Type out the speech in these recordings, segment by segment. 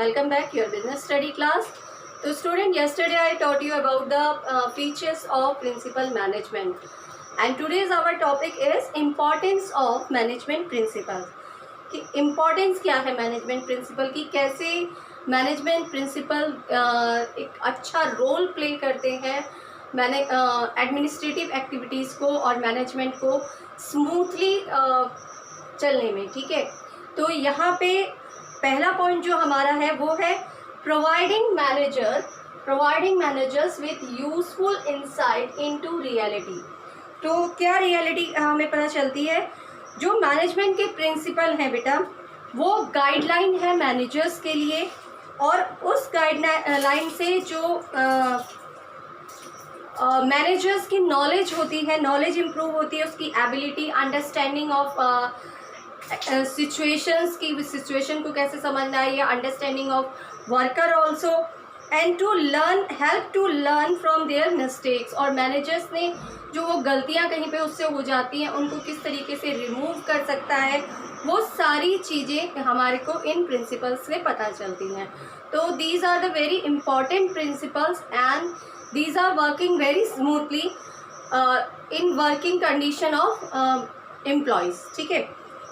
welcome back your business study class. So student, yesterday I taught you about the features of principal management, and today's our topic is importance of management principles. कि importance क्या है management principal की, कैसे management principal एक अच्छा role play करते हैं मैंने एडमिनिस्ट्रेटिव एक्टिविटीज़ को और मैनेजमेंट को स्मूथली चलने में। ठीक है, तो यहाँ पे पहला पॉइंट जो हमारा है वो है providing managers with useful insight into reality. तो क्या रियलिटी हमें पता चलती है, जो मैनेजमेंट के प्रिंसिपल हैं बेटा वो गाइडलाइन है मैनेजर्स के लिए, और उस गाइडलाइन से जो मैनेजर्स की नॉलेज होती है, नॉलेज इम्प्रूव होती है, उसकी एबिलिटी, अंडरस्टैंडिंग ऑफ सिचुएशंस की, सिचुएशन को कैसे समझना है, या understanding of worker also, and to learn, help to learn from their mistakes. और मैनेजर्स ने जो वो गलतियां कहीं पे उससे हो जाती हैं उनको किस तरीके से रिमूव कर सकता है, वो सारी चीज़ें हमारे को इन प्रिंसिपल्स से पता चलती हैं। तो these are the very important principles and these are working very smoothly in working condition of employees. ठीक है,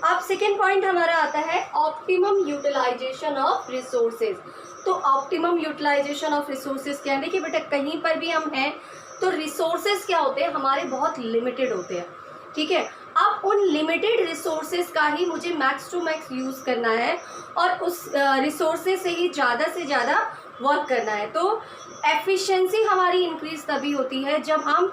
अब सेकेंड पॉइंट हमारा आता है ऑप्टिमम यूटिलाइजेशन ऑफ रिसोर्सेज। तो ऑप्टिमम यूटिलाइजेशन ऑफ रिसोर्सेज क्या है, देखिए बेटा कहीं पर भी हम हैं तो रिसोर्सेज क्या होते हैं, हमारे बहुत लिमिटेड होते हैं। ठीक है, अब उन लिमिटेड रिसोर्सेज का ही मुझे मैक्स टू मैक्स यूज़ करना है और उस रिसोर्सेज से ही ज़्यादा से ज़्यादा वर्क करना है। तो एफिशिएंसी हमारी इंक्रीज तभी होती है जब हम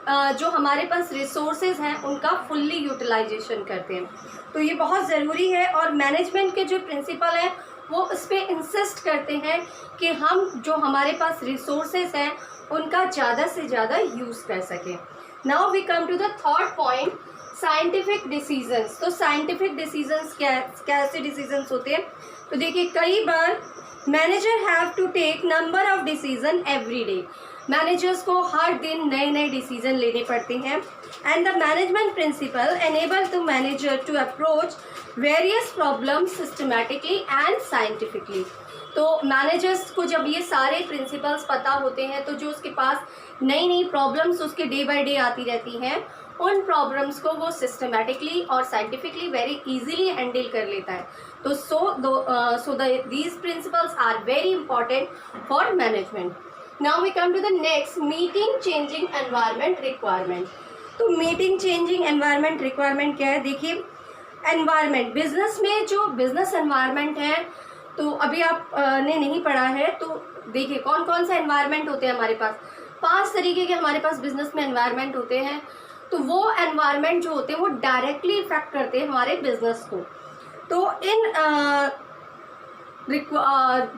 जो हमारे पास रिसोर्सेज हैं उनका फुल्ली यूटिलाइजेशन करते हैं। तो ये बहुत ज़रूरी है, और मैनेजमेंट के जो प्रिंसिपल हैं वो इस पर इंसिस्ट करते हैं कि हम जो हमारे पास रिसोर्सेज हैं उनका ज़्यादा से ज़्यादा यूज़ कर सकें। Now we come to the third point, scientific decisions. तो साइंटिफिक डिसीजंस कैसे डिसीजंस होते हैं, तो देखिए कई बार manager have to take number of decision every day. Managers को हर दिन नए नए डिसीजन लेने पड़ते हैं, and the management principle enable to manager to approach various problems systematically and scientifically. तो मैनेजर्स को जब ये सारे प्रिंसिपल्स पता होते हैं तो जो उसके पास नई नई प्रॉब्लम्स उसके डे बाय डे आती रहती हैं, उन प्रॉब्लम्स को वो सिस्टमैटिकली और साइंटिफिकली वेरी इजीली हैंडल कर लेता है। तो these principles are very important for management. Now we come to the next, meeting changing environment requirement. तो मीटिंग चेंजिंग एनवायरनमेंट रिक्वायरमेंट क्या है, देखिए एनवायरनमेंट, बिजनेस में जो बिजनेस एनवायरनमेंट है, तो अभी आप ने नहीं पढ़ा है तो देखिए कौन कौन सा एनवायरनमेंट होते हैं हमारे पास। 5 तरीके के हमारे पास बिजनेस में एनवायरनमेंट होते हैं। तो वो एनवायरनमेंट जो होते हैं वो डायरेक्टली इफेक्ट करते हैं हमारे बिजनेस को। तो इन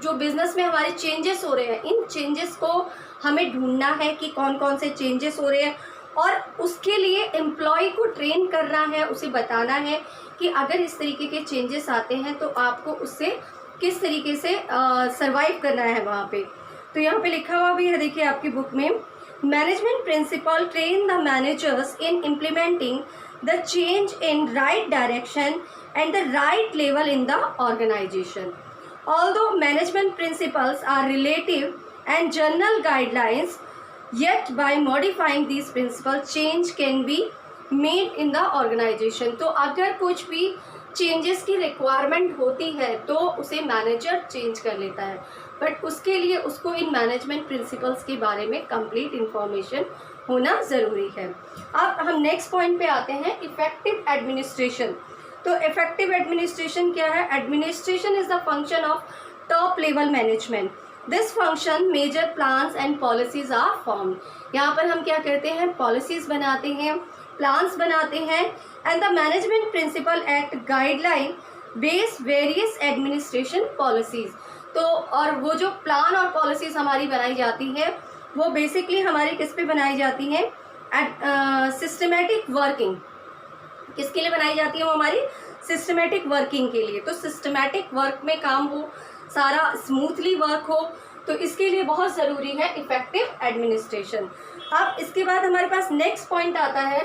जो बिजनेस में हमारे चेंजेस हो रहे हैं, इन चेंजेस को हमें ढूंढना है कि कौन कौन से चेंजेस हो रहे हैं, और उसके लिए एम्प्लॉय को ट्रेन करना है, उसे बताना है कि अगर इस तरीके के चेंजेस आते हैं तो आपको उससे किस तरीके से सर्वाइव करना है वहाँ पे। तो यहाँ पे लिखा हुआ भी है, देखिए आपकी बुक में, management principle train the managers in implementing the change in right direction and the right level in the organisation. Although management principles are relative and general guidelines, yet by modifying these principles change can be made in the organization। तो अगर कुछ भी changes की requirement होती है तो उसे manager change कर लेता है, बट उसके लिए उसको इन मैनेजमेंट प्रिंसिपल्स के बारे में कंप्लीट इंफॉर्मेशन होना ज़रूरी है। अब हम नेक्स्ट पॉइंट पे आते हैं, इफेक्टिव एडमिनिस्ट्रेशन। तो इफेक्टिव एडमिनिस्ट्रेशन क्या है, administration is the function of top level management. This function major plans and policies are formed. यहाँ पर हम क्या करते हैं, पॉलिसीज बनाते हैं, प्लान्स बनाते हैं, and the management principle act guideline base various administration policies. तो और वो जो प्लान और पॉलिसीज हमारी बनाई जाती है वो बेसिकली हमारी किस पे बनाई जाती हैं, सिस्टमेटिक वर्किंग। किसके लिए बनाई जाती है वो, हमारी सिस्टमेटिक वर्किंग के लिए। तो सिस्टमेटिक वर्क में काम हो, सारा स्मूथली वर्क हो, तो इसके लिए बहुत ज़रूरी है इफेक्टिव एडमिनिस्ट्रेशन। अब इसके बाद हमारे पास नेक्स्ट पॉइंट आता है,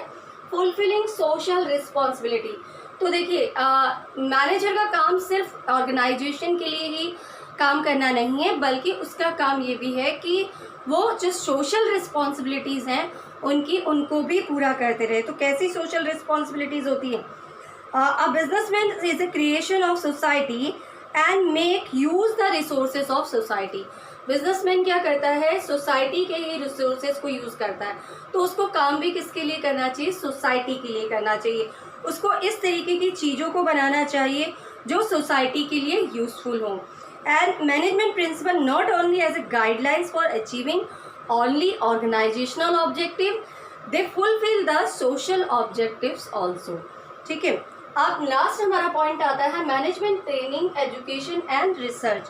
फुलफिलिंग सोशल रिस्पॉन्सिबिलिटी। तो देखिए मैनेजर का काम सिर्फ ऑर्गेनाइजेशन के लिए ही काम करना नहीं है, बल्कि उसका काम ये भी है कि वो जो सोशल रिस्पॉन्सिबिलिटीज़ हैं उनको भी पूरा करते रहे। तो कैसी सोशल रिस्पॉन्सिबिलिटीज़ होती हैं? A businessman is a creation of society and make use the resources of society. Businessman क्या करता है? सोसाइटी के ही रिसोर्सेज को यूज़ करता है। तो उसको काम भी किसके लिए करना चाहिए? सोसाइटी के लिए करना चाहिए। उसको इस तरीके की चीज़ों को बनाना चाहिए जो सोसाइटी के लिए यूज़फुल हों। And management principle not only as a guidelines for achieving only organisational objective, they fulfil the social objectives also. ठीक है, अब लास्ट हमारा पॉइंट आता है management training, education and research.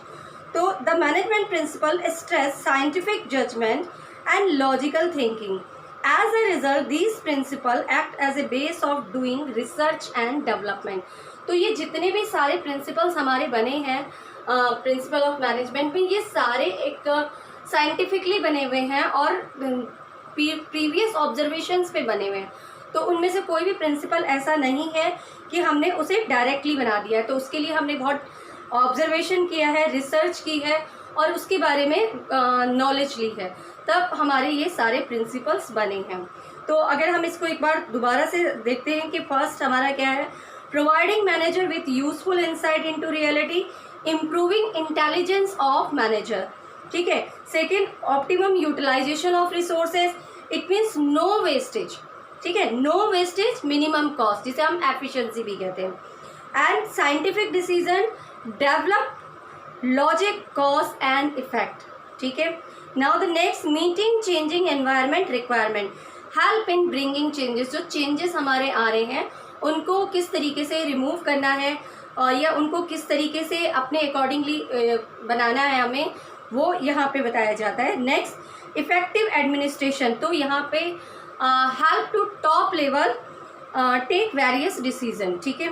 तो the management principle stress scientific judgement and logical thinking. As a result these principle act as a base of doing research and development. तो ये जितने भी सारे प्रिंसिपल्स हमारे बने हैं प्रिंसिपल ऑफ मैनेजमेंट में, ये सारे एक साइंटिफिकली बने हुए हैं और प्रीवियस ऑब्जर्वेशंस पे बने हुए हैं। तो उनमें से कोई भी प्रिंसिपल ऐसा नहीं है कि हमने उसे डायरेक्टली बना दिया है। तो उसके लिए हमने बहुत ऑब्जर्वेशन किया है, रिसर्च की है और उसके बारे में नॉलेज ली है, तब हमारे ये सारे प्रिंसिपल्स बने हैं। तो अगर हम इसको एक बार दोबारा से देखते हैं कि फर्स्ट हमारा क्या है? Providing manager with useful insight into reality, improving intelligence of manager. ठीक है। Second, optimum utilisation of resources, it means no wastage. ठीक है, नो वेस्टेज, मिनिमम कॉस्ट, जिसे हम एफिशिएंसी भी कहते हैं। And scientific decision, develop logic, cause and effect. ठीक है। Now the next, meeting changing environment requirement, help in bringing changes. जो चेंजेस हमारे आ रहे हैं उनको किस तरीके से रिमूव करना है या उनको किस तरीके से अपने अकॉर्डिंगली बनाना है हमें, वो यहाँ पे बताया जाता है। Next, effective administration. तो यहाँ पे help to top level take various decision. ठीक है।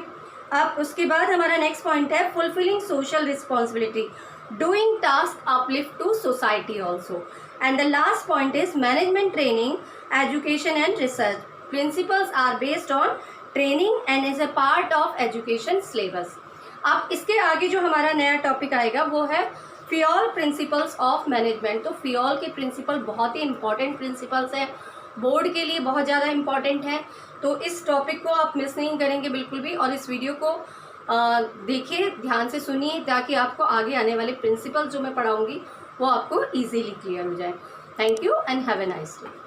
अब उसके बाद हमारा नेक्स्ट पॉइंट है fulfilling social responsibility, doing task uplift to society also. And the last point is management training, education and research. Principles are based on training and is a part of education syllabus. अब इसके आगे जो हमारा नया topic आएगा वो है फियोल principles of management. तो फियोल के प्रिंसिपल बहुत ही इंपॉर्टेंट प्रिंसिपल्स हैं, बोर्ड के लिए बहुत ज़्यादा इंपॉर्टेंट है। तो इस टॉपिक को आप मिस नहीं करेंगे बिल्कुल भी, और इस वीडियो को देखिए, ध्यान से सुनिए, ताकि आपको आगे आने वाले प्रिंसिपल जो मैं पढ़ाऊँगी वो आपको ईजीली क्लियर हो जाए। Thank you and have a nice day.